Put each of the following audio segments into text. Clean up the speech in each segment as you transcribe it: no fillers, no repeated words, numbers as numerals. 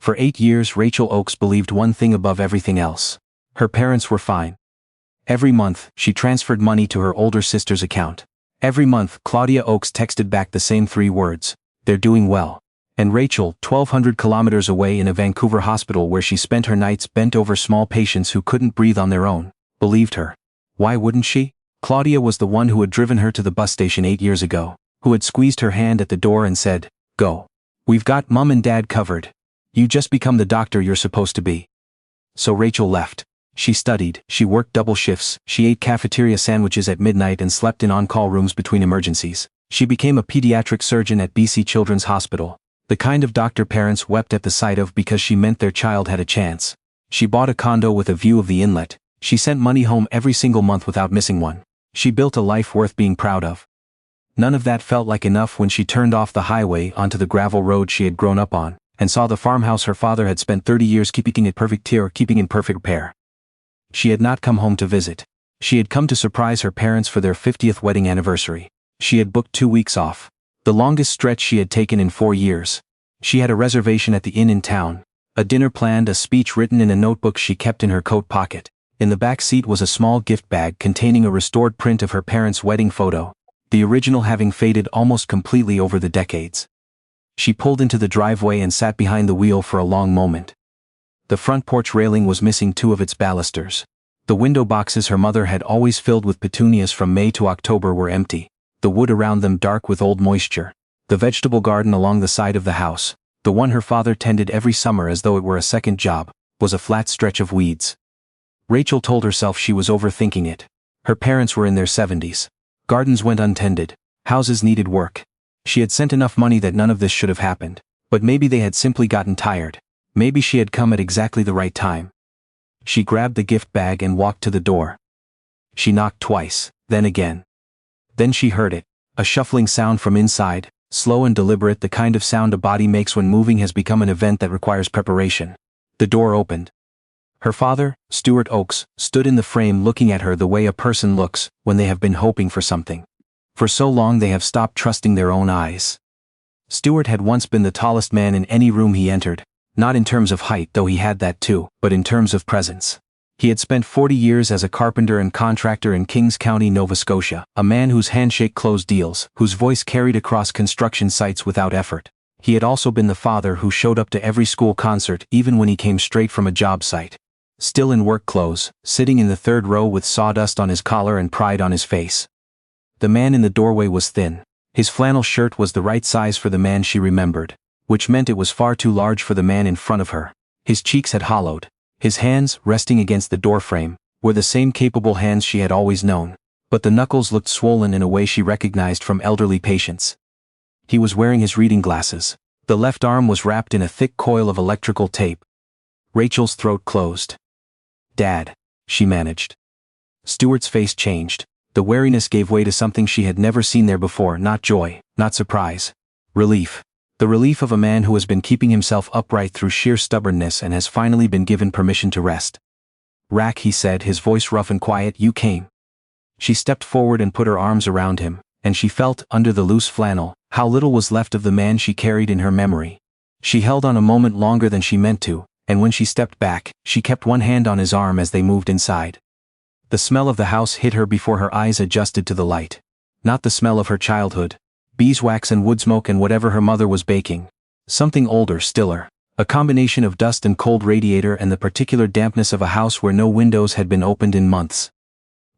For 8 years Rachel Oakes believed one thing above everything else. Her parents were fine. Every month, she transferred money to her older sister's account. Every month, Claudia Oakes texted back the same 3 words: "They're doing well." And Rachel, 1,200 kilometers away in a Vancouver hospital where she spent her nights bent over small patients who couldn't breathe on their own, believed her. Why wouldn't she? Claudia was the one who had driven her to the bus station 8 years ago, who had squeezed her hand at the door and said, "Go. We've got Mom and Dad covered. You just become the doctor you're supposed to be." So Rachel left. She studied, she worked double shifts, she ate cafeteria sandwiches at midnight and slept in on-call rooms between emergencies. She became a pediatric surgeon at BC Children's Hospital, the kind of doctor parents wept at the sight of because she meant their child had a chance. She bought a condo with a view of the inlet. She sent money home every single month without missing one. She built a life worth being proud of. None of that felt like enough when she turned off the highway onto the gravel road she had grown up on, and saw the farmhouse her father had spent 30 years keeping in perfect repair. She had not come home to visit. She had come to surprise her parents for their 50th wedding anniversary. She had booked 2 weeks off, the longest stretch she had taken in 4 years. She had a reservation at the inn in town, a dinner planned, a speech written in a notebook she kept in her coat pocket. In the back seat was a small gift bag containing a restored print of her parents' wedding photo, the original having faded almost completely over the decades. She pulled into the driveway and sat behind the wheel for a long moment. The front porch railing was missing 2 of its balusters. The window boxes her mother had always filled with petunias from May to October were empty, the wood around them dark with old moisture. The vegetable garden along the side of the house, the one her father tended every summer as though it were a second job, was a flat stretch of weeds. Rachel told herself she was overthinking it. Her parents were in their 70s. Gardens went untended. Houses needed work. She had sent enough money that none of this should have happened, but maybe they had simply gotten tired. Maybe she had come at exactly the right time. She grabbed the gift bag and walked to the door. She knocked twice, then again. Then she heard it, a shuffling sound from inside, slow and deliberate, the kind of sound a body makes when moving has become an event that requires preparation. The door opened. Her father, Stuart Oakes, stood in the frame looking at her the way a person looks when they have been hoping for something. For so long they have stopped trusting their own eyes. Stuart had once been the tallest man in any room he entered, not in terms of height, though he had that too, but in terms of presence. He had spent 40 years as a carpenter and contractor in Kings County, Nova Scotia, a man whose handshake closed deals, whose voice carried across construction sites without effort. He had also been the father who showed up to every school concert even when he came straight from a job site. Still in work clothes, sitting in the 3rd row with sawdust on his collar and pride on his face. The man in the doorway was thin. His flannel shirt was the right size for the man she remembered, which meant it was far too large for the man in front of her. His cheeks had hollowed. His hands, resting against the doorframe, were the same capable hands she had always known, but the knuckles looked swollen in a way she recognized from elderly patients. He was wearing his reading glasses. The left arm was wrapped in a thick coil of electrical tape. Rachel's throat closed. "Dad," she managed. Stuart's face changed. The wariness gave way to something she had never seen there before, not joy, not surprise. Relief. The relief of a man who has been keeping himself upright through sheer stubbornness and has finally been given permission to rest. "Rack," he said, his voice rough and quiet, "you came." She stepped forward and put her arms around him, and she felt, under the loose flannel, how little was left of the man she carried in her memory. She held on a moment longer than she meant to, and when she stepped back, she kept one hand on his arm as they moved inside. The smell of the house hit her before her eyes adjusted to the light. Not the smell of her childhood. Beeswax and wood smoke and whatever her mother was baking. Something older, stiller. A combination of dust and cold radiator and the particular dampness of a house where no windows had been opened in months.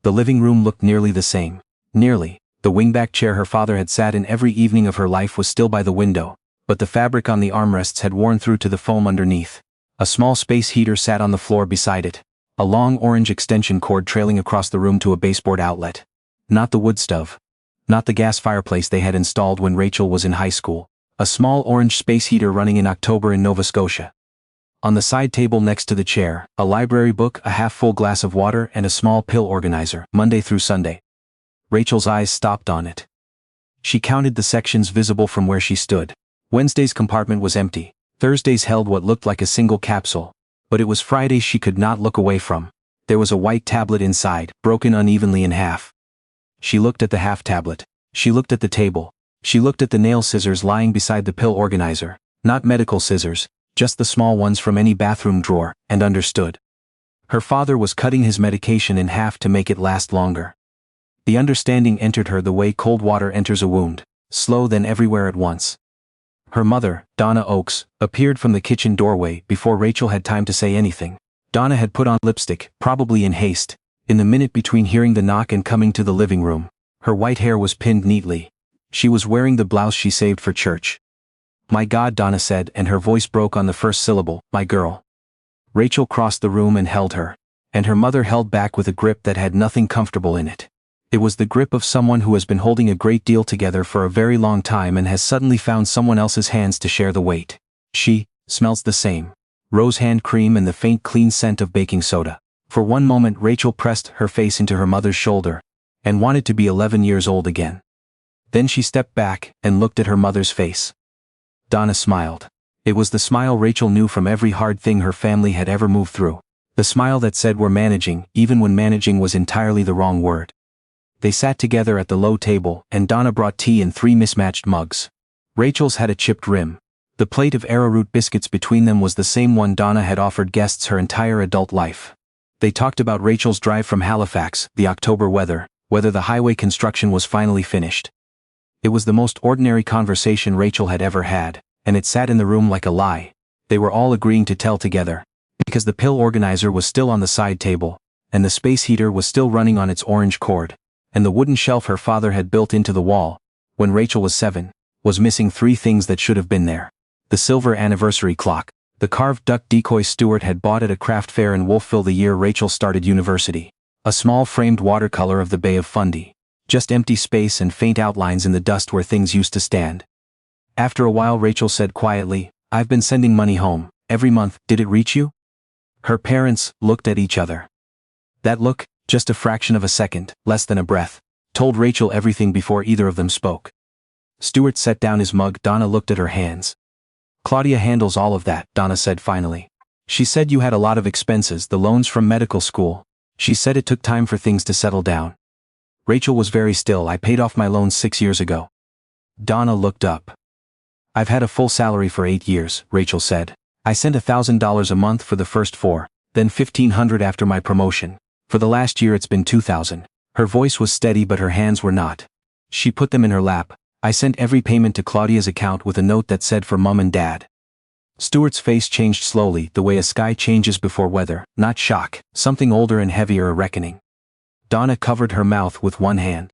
The living room looked nearly the same. Nearly. The wingback chair her father had sat in every evening of her life was still by the window, but the fabric on the armrests had worn through to the foam underneath. A small space heater sat on the floor beside it. A long orange extension cord trailing across the room to a baseboard outlet. Not the wood stove. Not the gas fireplace they had installed when Rachel was in high school. A small orange space heater running in October in Nova Scotia. On the side table next to the chair, a library book, a half-full glass of water, and a small pill organizer, Monday through Sunday. Rachel's eyes stopped on it. She counted the sections visible from where she stood. Wednesday's compartment was empty. Thursday's held what looked like a single capsule. But it was Friday she could not look away from. There was a white tablet inside, broken unevenly in half. She looked at the half-tablet. She looked at the table. She looked at the nail scissors lying beside the pill organizer. Not medical scissors, just the small ones from any bathroom drawer, and understood. Her father was cutting his medication in half to make it last longer. The understanding entered her the way cold water enters a wound, slow then everywhere at once. Her mother, Donna Oakes, appeared from the kitchen doorway before Rachel had time to say anything. Donna had put on lipstick, probably in haste, in the minute between hearing the knock and coming to the living room. Her white hair was pinned neatly. She was wearing the blouse she saved for church. "My God," Donna said, and her voice broke on the first syllable, "my girl." Rachel crossed the room and held her, and her mother held back with a grip that had nothing comfortable in it. It was the grip of someone who has been holding a great deal together for a very long time and has suddenly found someone else's hands to share the weight. She smells the same. Rose hand cream and the faint clean scent of baking soda. For one moment Rachel pressed her face into her mother's shoulder, and wanted to be 11 years old again. Then she stepped back and looked at her mother's face. Donna smiled. It was the smile Rachel knew from every hard thing her family had ever moved through. The smile that said we're managing, even when managing was entirely the wrong word. They sat together at the low table, and Donna brought tea in 3 mismatched mugs. Rachel's had a chipped rim. The plate of arrowroot biscuits between them was the same one Donna had offered guests her entire adult life. They talked about Rachel's drive from Halifax, the October weather, whether the highway construction was finally finished. It was the most ordinary conversation Rachel had ever had, and it sat in the room like a lie. They were all agreeing to tell together, because the pill organizer was still on the side table, and the space heater was still running on its orange cord, and the wooden shelf her father had built into the wall, when Rachel was 7, was missing 3 things that should have been there. The silver anniversary clock, the carved duck decoy Stuart had bought at a craft fair in Wolfville the year Rachel started university, a small framed watercolor of the Bay of Fundy, just empty space and faint outlines in the dust where things used to stand. After a while Rachel said quietly, "I've been sending money home, every month. Did it reach you?" Her parents looked at each other. That look, just a fraction of a second, less than a breath, told Rachel everything before either of them spoke. Stuart set down his mug. Donna looked at her hands. "Claudia handles all of that," Donna said finally. "She said you had a lot of expenses, the loans from medical school. She said it took time for things to settle down." Rachel was very still. "I paid off my loans 6 years ago." Donna looked up. "I've had a full salary for 8 years, Rachel said. "I sent $1,000 a month for the first 4, then $1,500 after my promotion. For the last year it's been $2,000. Her voice was steady but her hands were not. She put them in her lap. "I sent every payment to Claudia's account with a note that said for Mum and Dad." Stuart's face changed slowly, the way a sky changes before weather, not shock, something older and heavier, a reckoning. Donna covered her mouth with one hand.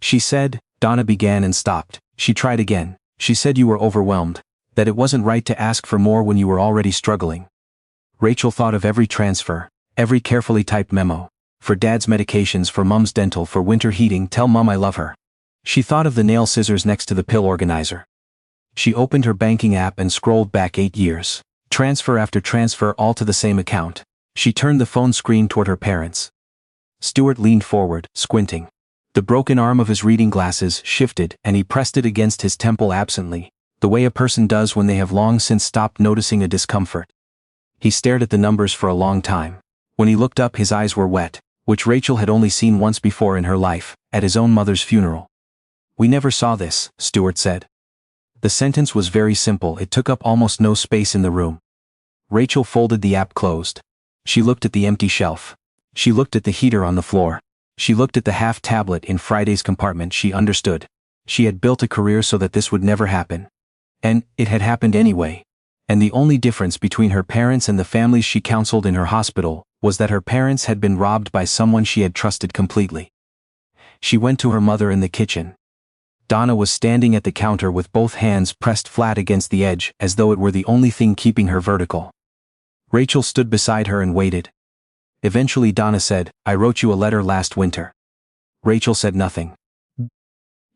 "She said," Donna began and stopped. She tried again. "She said you were overwhelmed, that it wasn't right to ask for more when you were already struggling." Rachel thought of every transfer, every carefully typed memo. For Dad's medications, for Mum's dental, for winter heating, "Tell Mum I love her." She thought of the nail scissors next to the pill organizer. She opened her banking app and scrolled back 8 years. Transfer after transfer, all to the same account. She turned the phone screen toward her parents. Stuart leaned forward, squinting. The broken arm of his reading glasses shifted and he pressed it against his temple absently, the way a person does when they have long since stopped noticing a discomfort. He stared at the numbers for a long time. When he looked up his eyes were wet, which Rachel had only seen once before in her life, at his own mother's funeral. "We never saw this," Stuart said. The sentence was very simple. It took up almost no space in the room. Rachel folded the app closed. She looked at the empty shelf. She looked at the heater on the floor. She looked at the half tablet in Friday's compartment. She understood. She had built a career so that this would never happen. And it had happened anyway. And the only difference between her parents and the families she counseled in her hospital was that her parents had been robbed by someone she had trusted completely. She went to her mother in the kitchen. Donna was standing at the counter with both hands pressed flat against the edge, as though it were the only thing keeping her vertical. Rachel stood beside her and waited. Eventually Donna said, "I wrote you a letter last winter." Rachel said nothing.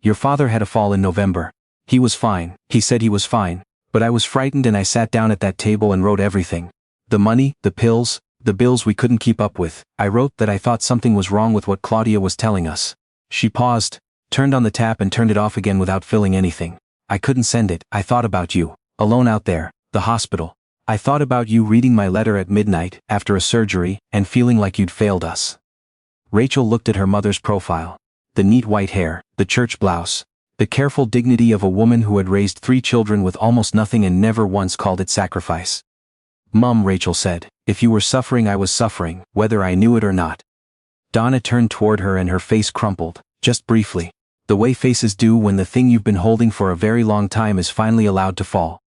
"Your father had a fall in November. He was fine, he said he was fine, but I was frightened and I sat down at that table and wrote everything. The money, the pills, the bills we couldn't keep up with. I wrote that I thought something was wrong with what Claudia was telling us." She paused, turned on the tap and turned it off again without filling anything. "I couldn't send it. I thought about you, alone out there, the hospital. I thought about you reading my letter at midnight, after a surgery, and feeling like you'd failed us." Rachel looked at her mother's profile. The neat white hair, the church blouse, The careful dignity of a woman who had raised 3 children with almost nothing and never once called it sacrifice. "Mum," Rachel said, "if you were suffering, I was suffering, whether I knew it or not." Donna turned toward her and her face crumpled, just briefly, the way faces do when the thing you've been holding for a very long time is finally allowed to fall.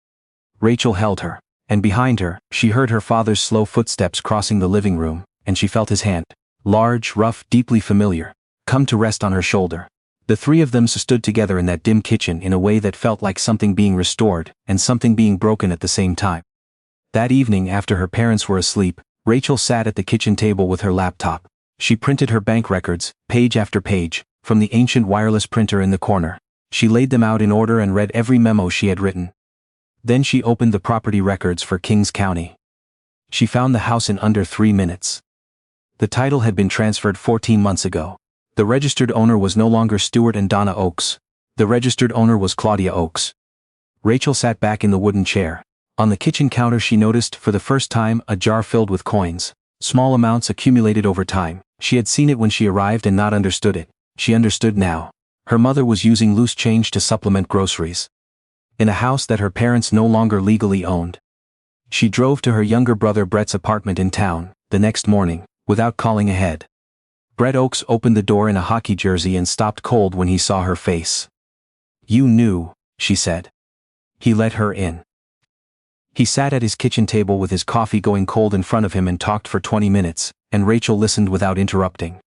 Rachel held her, and behind her, she heard her father's slow footsteps crossing the living room, and she felt his hand, large, rough, deeply familiar, come to rest on her shoulder. The 3 of them stood together in that dim kitchen in a way that felt like something being restored and something being broken at the same time. That evening, after her parents were asleep, Rachel sat at the kitchen table with her laptop. She printed her bank records, page after page, from the ancient wireless printer in the corner. She laid them out in order and read every memo she had written. Then she opened the property records for Kings County. She found the house in under 3 minutes. The title had been transferred 14 months ago. The registered owner was no longer Stuart and Donna Oakes. The registered owner was Claudia Oakes. Rachel sat back in the wooden chair. On the kitchen counter she noticed, for the first time, a jar filled with coins. Small amounts accumulated over time. She had seen it when she arrived and not understood it. She understood now. Her mother was using loose change to supplement groceries. In a house that her parents no longer legally owned. She drove to her younger brother Brett's apartment in town, the next morning, without calling ahead. Brett Oakes opened the door in a hockey jersey and stopped cold when he saw her face. "You knew," she said. He let her in. He sat at his kitchen table with his coffee going cold in front of him and talked for 20 minutes, and Rachel listened without interrupting.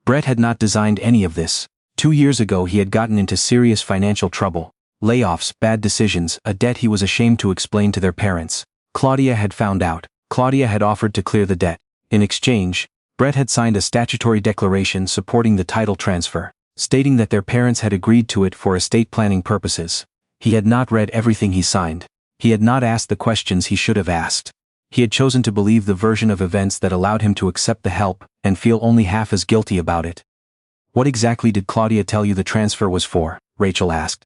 Brett had not designed any of this. 2 years ago he had gotten into serious financial trouble. Layoffs, bad decisions, a debt he was ashamed to explain to their parents. Claudia had found out. Claudia had offered to clear the debt. In exchange, Brett had signed a statutory declaration supporting the title transfer, stating that their parents had agreed to it for estate planning purposes. He had not read everything he signed. He had not asked the questions he should have asked. He had chosen to believe the version of events that allowed him to accept the help and feel only half as guilty about it. "What exactly did Claudia tell you the transfer was for?" Rachel asked.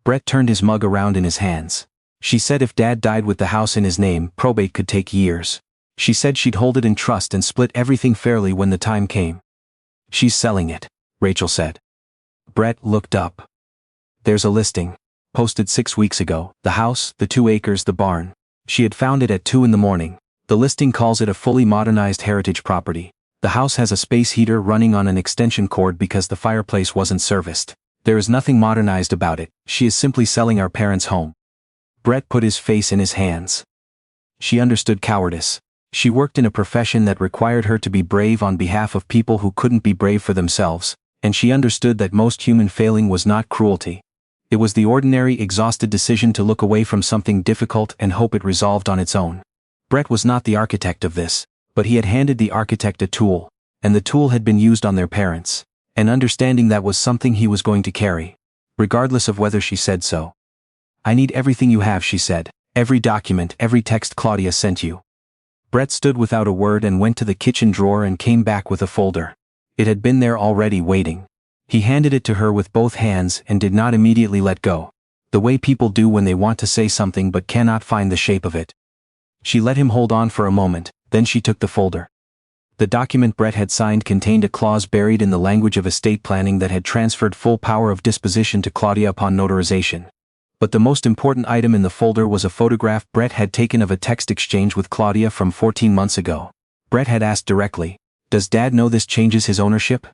Brett turned his mug around in his hands. "She said if Dad died with the house in his name, probate could take years. She said she'd hold it in trust and split everything fairly when the time came." "She's selling it," Rachel said. Brett looked up. "There's a listing. Posted 6 weeks ago. The house, the 2 acres, the barn. She had found it at 2 in the morning. The listing calls it a fully modernized heritage property. The house has a space heater running on an extension cord because the fireplace wasn't serviced. There is nothing modernized about it. She is simply selling our parents' home." Brett put his face in his hands. She understood cowardice. She worked in a profession that required her to be brave on behalf of people who couldn't be brave for themselves, and she understood that most human failing was not cruelty. It was the ordinary, exhausted decision to look away from something difficult and hope it resolved on its own. Brett was not the architect of this, but he had handed the architect a tool, and the tool had been used on their parents, and understanding that was something he was going to carry, regardless of whether she said so. "I need everything you have," she said, "every document, every text Claudia sent you." Brett stood without a word and went to the kitchen drawer and came back with a folder. It had been there already waiting. He handed it to her with both hands and did not immediately let go, the way people do when they want to say something but cannot find the shape of it. She let him hold on for a moment, then she took the folder. The document Brett had signed contained a clause buried in the language of estate planning that had transferred full power of disposition to Claudia upon notarization. But the most important item in the folder was a photograph Brett had taken of a text exchange with Claudia from 14 months ago. Brett had asked directly, "Does Dad know this changes his ownership?"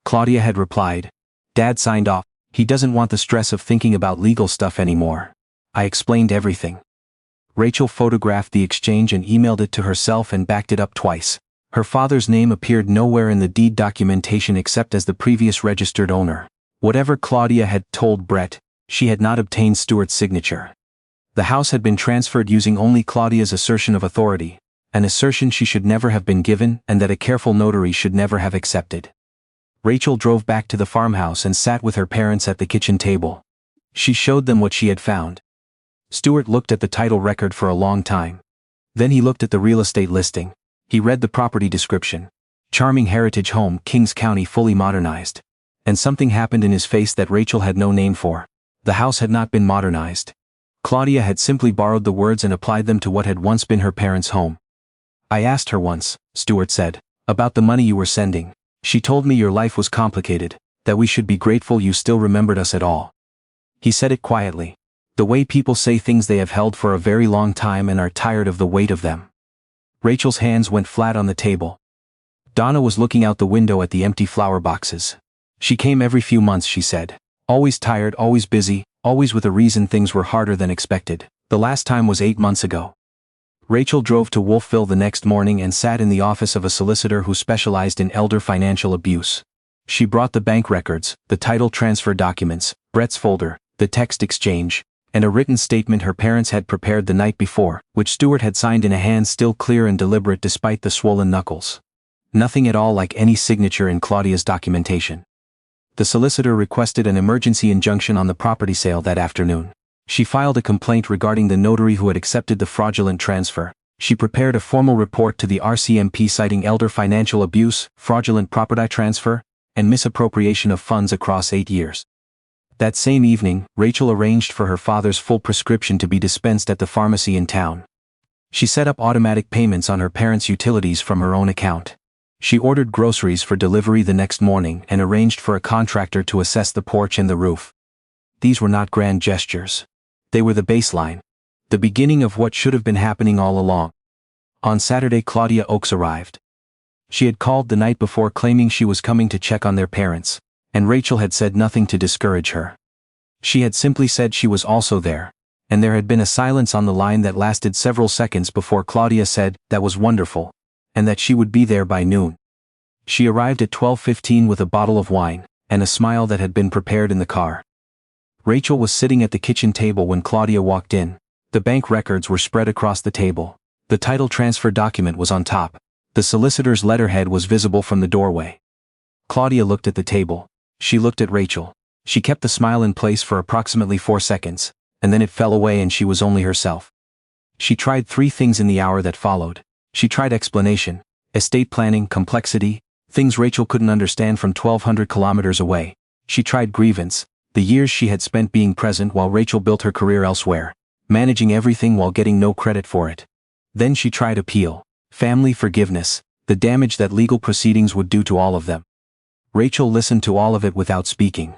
Claudia had replied, "Dad signed off. He doesn't want the stress of thinking about legal stuff anymore. I explained everything." Rachel photographed the exchange and emailed it to herself and backed it up twice. Her father's name appeared nowhere in the deed documentation except as the previous registered owner. Whatever Claudia had told Brett, she had not obtained Stuart's signature. The house had been transferred using only Claudia's assertion of authority, an assertion she should never have been given and that a careful notary should never have accepted. Rachel drove back to the farmhouse and sat with her parents at the kitchen table. She showed them what she had found. Stuart looked at the title record for a long time. Then he looked at the real estate listing. He read the property description. Charming heritage home, Kings County, fully modernized. And something happened in his face that Rachel had no name for. The house had not been modernized. Claudia had simply borrowed the words and applied them to what had once been her parents' home. "I asked her once," Stuart said, "about the money you were sending. She told me your life was complicated, that we should be grateful you still remembered us at all." He said it quietly. The way people say things they have held for a very long time and are tired of the weight of them. Rachel's hands went flat on the table. Donna was looking out the window at the empty flower boxes. She came every few months, she said. Always tired, always busy, always with a reason things were harder than expected. The last time was 8 months ago. Rachel drove to Wolfville the next morning and sat in the office of a solicitor who specialized in elder financial abuse. She brought the bank records, the title transfer documents, Brett's folder, the text exchange, and a written statement her parents had prepared the night before, which Stuart had signed in a hand still clear and deliberate despite the swollen knuckles. Nothing at all like any signature in Claudia's documentation. The solicitor requested an emergency injunction on the property sale that afternoon. She filed a complaint regarding the notary who had accepted the fraudulent transfer. She prepared a formal report to the RCMP citing elder financial abuse, fraudulent property transfer, and misappropriation of funds across 8 years. That same evening, Rachel arranged for her father's full prescription to be dispensed at the pharmacy in town. She set up automatic payments on her parents' utilities from her own account. She ordered groceries for delivery the next morning and arranged for a contractor to assess the porch and the roof. These were not grand gestures. They were the baseline. The beginning of what should have been happening all along. On Saturday, Claudia Oakes arrived. She had called the night before claiming she was coming to check on their parents, and Rachel had said nothing to discourage her. She had simply said she was also there, and there had been a silence on the line that lasted several seconds before Claudia said, "That was wonderful," and that she would be there by noon. She arrived at 12:15 with a bottle of wine, and a smile that had been prepared in the car. Rachel was sitting at the kitchen table when Claudia walked in. The bank records were spread across the table. The title transfer document was on top. The solicitor's letterhead was visible from the doorway. Claudia looked at the table. She looked at Rachel. She kept the smile in place for approximately 4 seconds, and then it fell away and she was only herself. She tried 3 things in the hour that followed. She tried explanation, estate planning, complexity, things Rachel couldn't understand from 1,200 kilometers away. She tried grievance, the years she had spent being present while Rachel built her career elsewhere, managing everything while getting no credit for it. Then she tried appeal, family forgiveness, the damage that legal proceedings would do to all of them. Rachel listened to all of it without speaking.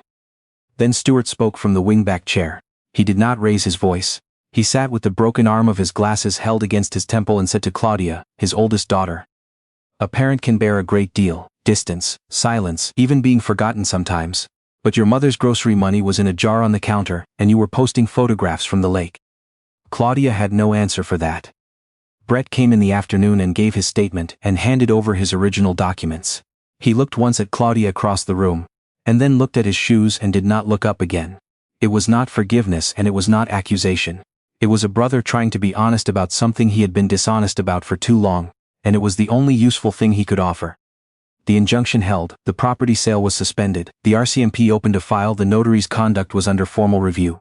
Then Stuart spoke from the wingback chair. He did not raise his voice. He sat with the broken arm of his glasses held against his temple and said to Claudia, his oldest daughter, "A parent can bear a great deal, distance, silence, even being forgotten sometimes. But your mother's grocery money was in a jar on the counter, and you were posting photographs from the lake." Claudia had no answer for that. Brett came in the afternoon and gave his statement and handed over his original documents. He looked once at Claudia across the room, and then looked at his shoes and did not look up again. It was not forgiveness and it was not accusation. It was a brother trying to be honest about something he had been dishonest about for too long, and it was the only useful thing he could offer. The injunction held, the property sale was suspended, the RCMP opened a file, the notary's conduct was under formal review.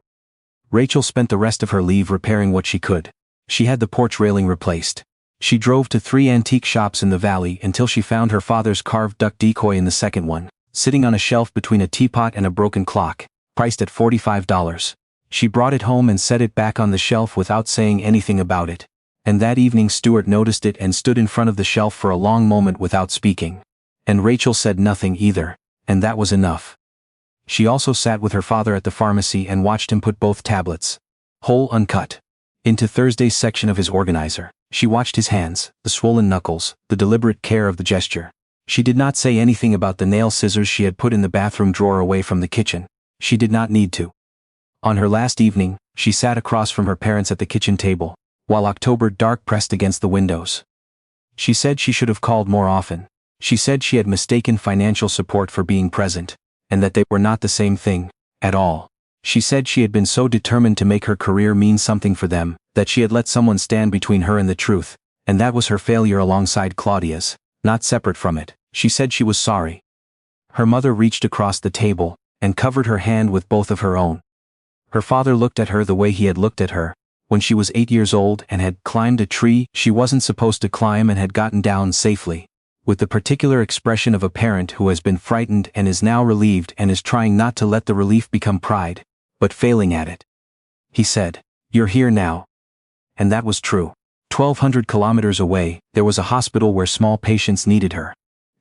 Rachel spent the rest of her leave repairing what she could. She had the porch railing replaced. She drove to 3 antique shops in the valley until she found her father's carved duck decoy in the second one, sitting on a shelf between a teapot and a broken clock, priced at $45. She brought it home and set it back on the shelf without saying anything about it. And that evening Stuart noticed it and stood in front of the shelf for a long moment without speaking. And Rachel said nothing either, and that was enough. She also sat with her father at the pharmacy and watched him put both tablets, whole uncut, into Thursday's section of his organizer. She watched his hands, the swollen knuckles, the deliberate care of the gesture. She did not say anything about the nail scissors she had put in the bathroom drawer away from the kitchen. She did not need to. On her last evening, she sat across from her parents at the kitchen table, while October dark pressed against the windows. She said she should have called more often. She said she had mistaken financial support for being present, and that they were not the same thing, at all. She said she had been so determined to make her career mean something for them, that she had let someone stand between her and the truth, and that was her failure alongside Claudia's, not separate from it. She said she was sorry. Her mother reached across the table, and covered her hand with both of her own. Her father looked at her the way he had looked at her, when she was 8 years old and had climbed a tree she wasn't supposed to climb and had gotten down safely, with the particular expression of a parent who has been frightened and is now relieved and is trying not to let the relief become pride, but failing at it. He said, "You're here now." And that was true. 1,200 kilometers away, there was a hospital where small patients needed her.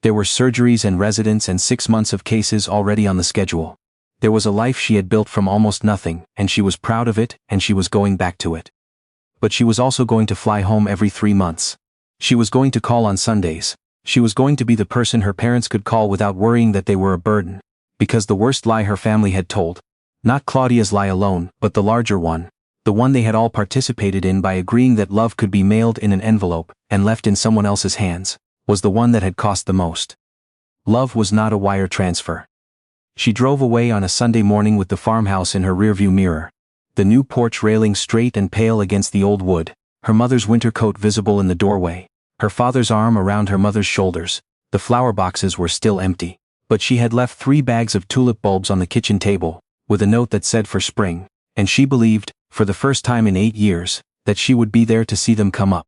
There were surgeries and residents and 6 months of cases already on the schedule. There was a life she had built from almost nothing, and she was proud of it, and she was going back to it. But she was also going to fly home every 3 months. She was going to call on Sundays. She was going to be the person her parents could call without worrying that they were a burden. Because the worst lie her family had told, not Claudia's lie alone, but the larger one, the one they had all participated in by agreeing that love could be mailed in an envelope and left in someone else's hands, was the one that had cost the most. Love was not a wire transfer. She drove away on a Sunday morning with the farmhouse in her rearview mirror, the new porch railing straight and pale against the old wood, her mother's winter coat visible in the doorway, her father's arm around her mother's shoulders. The flower boxes were still empty, but she had left 3 bags of tulip bulbs on the kitchen table, with a note that said for spring, and she believed, for the first time in 8 years, that she would be there to see them come up.